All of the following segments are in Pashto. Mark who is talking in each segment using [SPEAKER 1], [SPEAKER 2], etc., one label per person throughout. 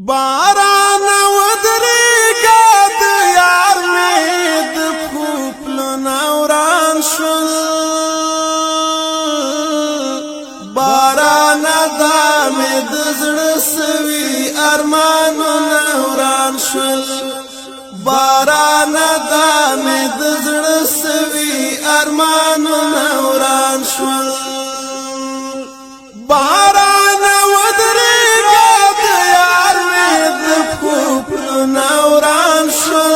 [SPEAKER 1] باران ودریگا د یار می د پوپلو نوران شل باران دا می د زړه سوي ارمانو نوران شل باران دا می د زړه سوي ارمانو نوران شل باران ودریگا د یار می د پوپلو نوران شل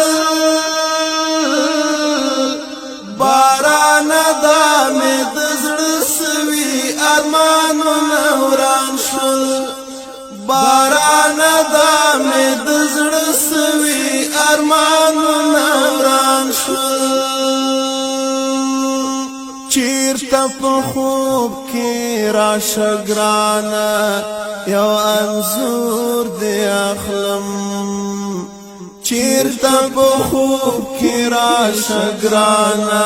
[SPEAKER 1] باران دا می د زړه سوي ارمانو نوران شل باران دا می د زړه سوي ارمانو نوران شل چیرته په خوب کې راشه ګرانه یو انځور دې اخلم چیرته په خوب کې راشه ګرانه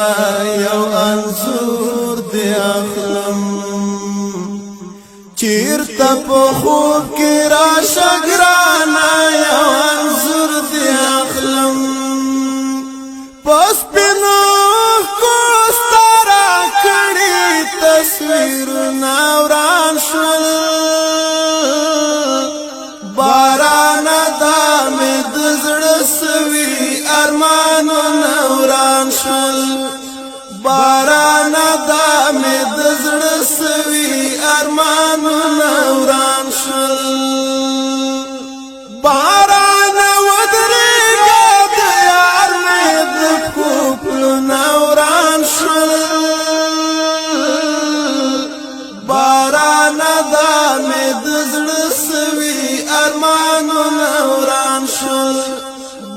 [SPEAKER 1] یو انځور دې اخلم چیرته په خوب کې راشه ګرانه یو انځور دې اخلم پس پینو تصویر نوران شل باران دا می د زړه سوي ارمانو نوران شل باران دا می د زړه سوي ارمانو نوران شل باران ودریگا د یار می د پوپلو نوران شل باران دا می د زړه سوي ارمانو نوران شل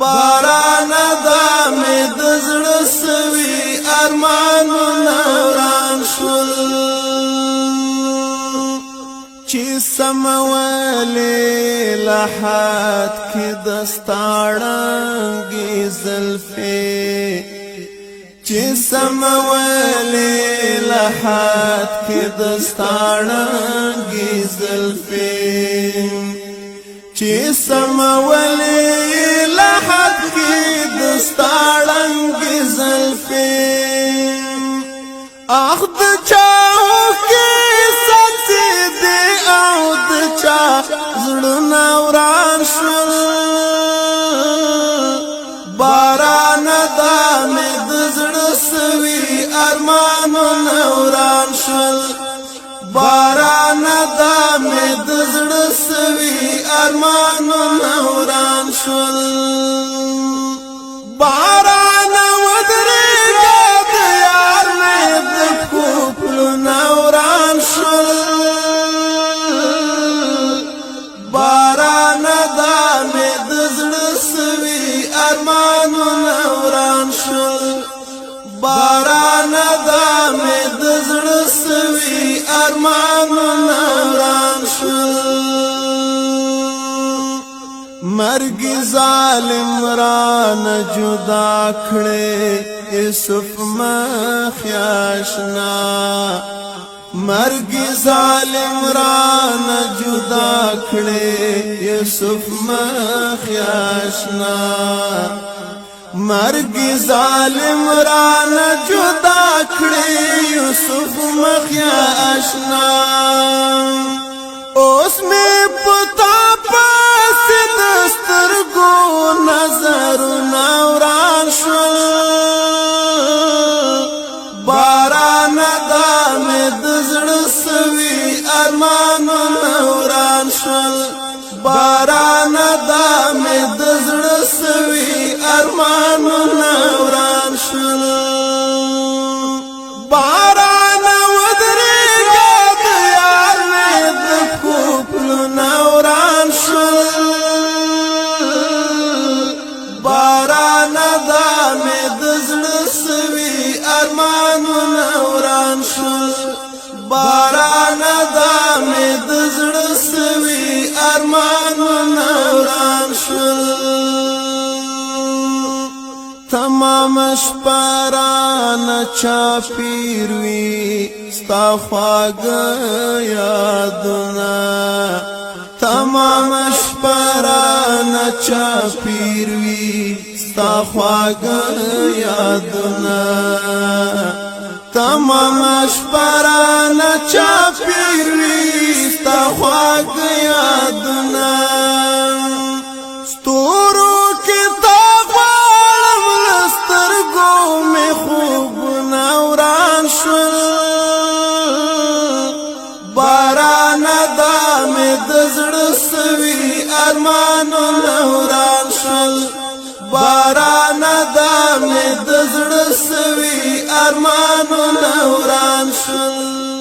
[SPEAKER 1] باران دا می د زړه سوي ارمانو نوران شل چې سمولې لحد کې دستاړنګي زلفې چې سمولې لحد کې دستاړنګي زلفې چې سمولې لحد کې دستاړنګي زلفې اخ د چاو کې ساتي دې او د چا زړه نوران شل باران دا می د زړه سوي ارمانو نوران شل باران دا می د زړه سوي ارمانو نوران شل باران ودریگا د یار می د پوپلو نوران شل باران دا می د زړه سوي ارمانو نوران شل باران دا می د زړه سوي ارمانو نوران شل مرګ ظالم ران جدا کړي یوسف مخیاشنا مرګ ظالم ران جدا کړي یوسف مخیاشنا مرګ ظالم ران جدا کړي یوسف مخیاشنا اوس می پتا پاس دسترګو نظر نوران شل باران دا می د زړه سوي ارمانو نوران شل باران دا می د زړه سوي ارمانو نوران شل باران ودریگا د یار می د پوپلو نوران شل باران دا می د زړه سوي ارمانو نوران شل باران دا می د زړه سوي ارمانو نوران شل تمام شپاران چاپیر وی ستا خواږه یادونه تمام شپاران نچا پیروی ستا خواږ یادونه تمام شپه نچا پیروی ستا خواږ یادونه ستورو کې تا غواړم له سترګو مې خوبونه وران شول بارانه دا مې د زړه سوي ارمانونه وران شول بارانه دا مې د زړه سوي ارمانونه وران شول